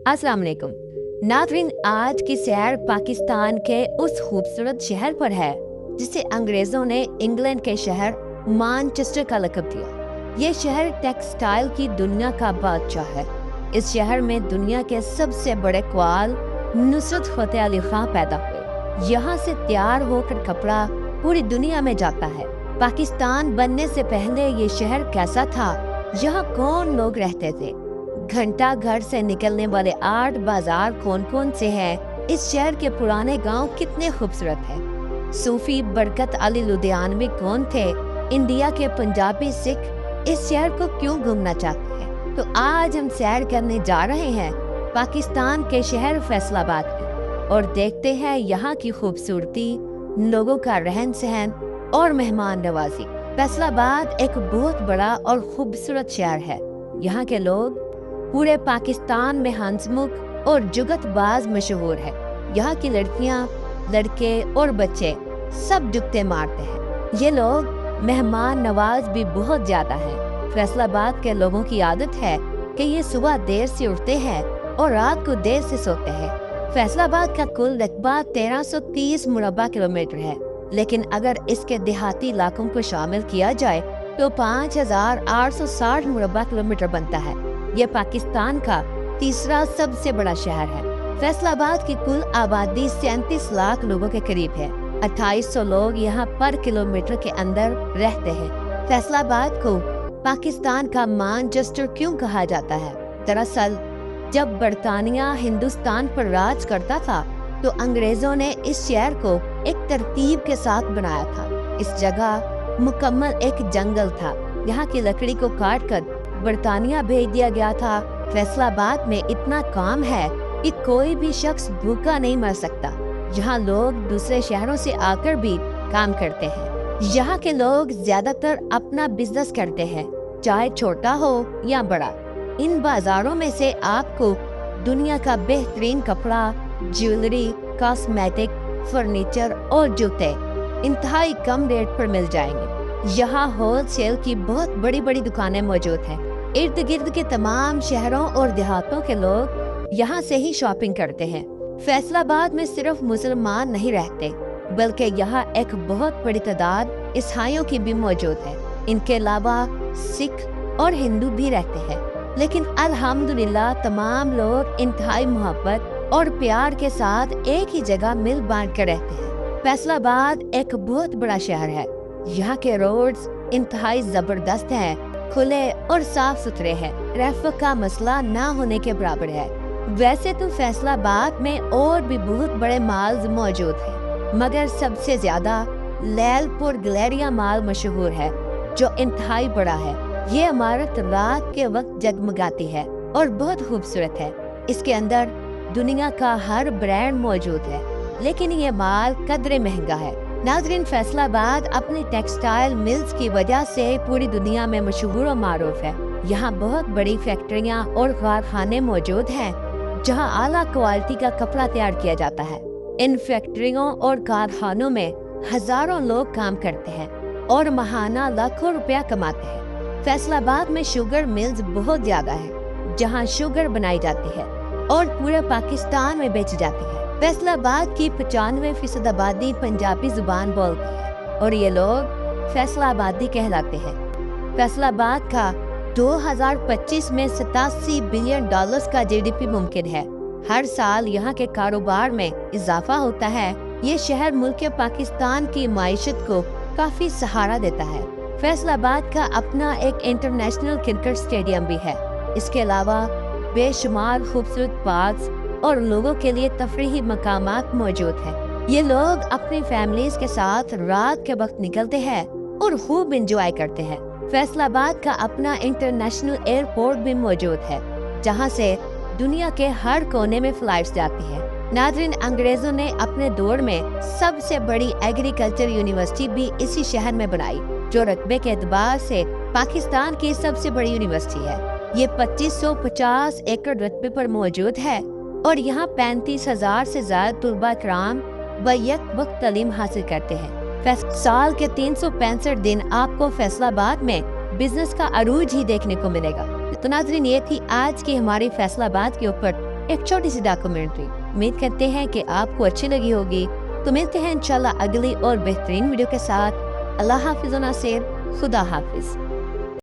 अस्सलाम वालेकुम नाज़रीन, आज की सैर पाकिस्तान के उस खूबसूरत शहर पर है जिसे अंग्रेज़ों ने इंग्लैंड के शहर मैनचेस्टर का लक़ब दिया। ये शहर टेक्सटाइल की दुनिया का बादशाह है। इस शहर में दुनिया के सबसे बड़े क्वाल नुसरत फ़तेह अली खां पैदा हुए। यहाँ से तैयार होकर कपड़ा पूरी दुनिया में जाता है। पाकिस्तान बनने से पहले ये शहर कैसा था, यहाँ कौन लोग रहते थे, घंटा घर से निकलने वाले 8 बाजार कौन कौन से हैं, इस शहर के पुराने गांव कितने खूबसूरत हैं, सूफी बरकत अली लुधियानवी कौन थे, इंडिया के पंजाबी सिख इस शहर को क्यों घूमना चाहते हैं। तो आज हम सैर करने जा रहे हैं पाकिस्तान के शहर फैसलाबाद में और देखते हैं यहाँ की खूबसूरती, लोगों का रहन सहन और मेहमान नवाजी। फैसलाबाद एक बहुत बड़ा और खूबसूरत शहर है। यहाँ के लोग पूरे पाकिस्तान में हंसमुख और जुगतबाज मशहूर है। यहाँ की लड़कियाँ, लड़के और बच्चे सब जुगते मारते हैं। ये लोग मेहमान नवाज भी बहुत ज्यादा हैं। फैसलाबाद के लोगों की आदत है कि ये सुबह देर से उठते हैं और रात को देर से सोते हैं। फैसलाबाद का कुल रकबा 1330 मुरब्बा किलोमीटर है, लेकिन अगर इसके देहाती इलाकों को शामिल किया जाए तो 5860 मुरब्बा किलोमीटर बनता है। ये पाकिस्तान का तीसरा सबसे बड़ा शहर है। फैसलाबाद की कुल आबादी 37 लाख लोगों के करीब है। 2800 लोग यहाँ पर किलोमीटर के अंदर रहते हैं। फैसलाबाद को पाकिस्तान का मैनचेस्टर क्यों कहा जाता है? दरअसल जब बरतानिया हिंदुस्तान पर राज करता था तो अंग्रेजों ने इस शहर को एक तरतीब के साथ बनाया था। इस जगह मुकम्मल एक जंगल था। यहाँ की लकड़ी को काट कर बरतानिया भेज दिया गया था। फैसलाबाद में इतना काम है कि कोई भी शख्स भूखा नहीं मर सकता। यहाँ लोग दूसरे शहरों से आकर भी काम करते हैं। यहाँ के लोग ज्यादातर अपना बिजनेस करते हैं, चाहे छोटा हो या बड़ा। इन बाजारों में से आपको दुनिया का बेहतरीन कपड़ा, ज्वेलरी, कॉस्मेटिक, फर्नीचर और जूते इंतहाई कम रेट पर मिल जाएंगे। यहाँ होलसेल की बहुत बड़ी बड़ी दुकानें मौजूद हैं। इर्द गिर्द के तमाम शहरों और देहातों के लोग यहाँ से ही शॉपिंग करते हैं। फैसलाबाद में सिर्फ मुसलमान नहीं रहते, बल्कि यहाँ एक बहुत बड़ी तादाद ईसाइयों की भी मौजूद है। इनके अलावा सिख और हिंदू भी रहते हैं, लेकिन अल्हम्दुलिल्लाह तमाम लोग इंतहाई मोहब्बत और प्यार के साथ एक ही जगह मिल बांट कर रहते हैं। फैसलाबाद एक बहुत बड़ा शहर है। यहाँ के रोड्स इंतहाई जबरदस्त हैं, खुले और साफ सुथरे हैं। ट्रैफिक का मसला ना होने के बराबर है। वैसे तो फैसलाबाद में और भी बहुत बड़े मॉल्स मौजूद हैं, मगर सबसे ज्यादा लैलपुर गैलेरिया मॉल मशहूर है, जो इंतहाई बड़ा है। ये इमारत रात के वक्त जगमगाती है और बहुत खूबसूरत है। इसके अंदर दुनिया का हर ब्रांड मौजूद है, लेकिन ये माल कदरे महंगा है। नाज़रीन, फैसलाबाद अपनी टेक्सटाइल मिल्स की वजह से पूरी दुनिया में मशहूर और मारूफ है। यहाँ बहुत बड़ी फैक्ट्रियाँ और कारखाने मौजूद हैं, जहाँ आला क्वालिटी का कपड़ा तैयार किया जाता है। इन फैक्ट्रियों और कारखानों में हजारों लोग काम करते हैं और महाना लाखों रुपया कमाते हैं। फैसलाबाद में शुगर मिल्स बहुत ज्यादा है, जहाँ शुगर बनाई जाती है और पूरे पाकिस्तान में बेची जाती है। फैसलाबाद की 95% आबादी पंजाबी जुबान बोलती है और ये लोग फैसलाबादी कहलाते हैं। फैसलाबाद का 2025 में 87 बिलियन डॉलर्स का जीडीपी मुमकिन है। हर साल यहाँ के कारोबार में इजाफा होता है। ये शहर मुल्क पाकिस्तान की माइशत को काफी सहारा देता है। फैसलाबाद का अपना एक इंटरनेशनल क्रिकेट स्टेडियम भी है। इसके अलावा बेशुमार खूबसूरत पार्क्स और लोगों के लिए तफरीही मकामात मौजूद हैं। ये लोग अपनी फैमिलीज के साथ रात के वक्त निकलते हैं और खूब एंजॉय करते हैं। फैसलाबाद का अपना इंटरनेशनल एयरपोर्ट भी मौजूद है, जहां से दुनिया के हर कोने में फ्लाइट्स जाती हैं। नाज़रीन, अंग्रेजों ने अपने दौर में सबसे बड़ी एग्रीकल्चर यूनिवर्सिटी भी इसी शहर में बनाई, जो रकबे के एतबार से पाकिस्तान की सबसे बड़ी यूनिवर्सिटी है। ये 2550 एकड़ रकबे पर मौजूद है और यहाँ 35,000 से ज्यादा तुलबा कराम बैक वक्त तालीम हासिल करते हैं। साल के 365 दिन आपको फैसलाबाद में बिजनेस का अरूज ही देखने को मिलेगा। तो नाज़रीन, ये थी आज की हमारी फैसलाबाद के ऊपर ایک چھوٹی سی ڈاکومنٹری۔ امید کرتے ہیں کہ آپ کو اچھی لگی ہوگی۔ تو ملتے ہیں انشاءاللہ اگلی اور بہترین ویڈیو کے ساتھ۔ اللہ حافظ و ناصر، خدا حافظ۔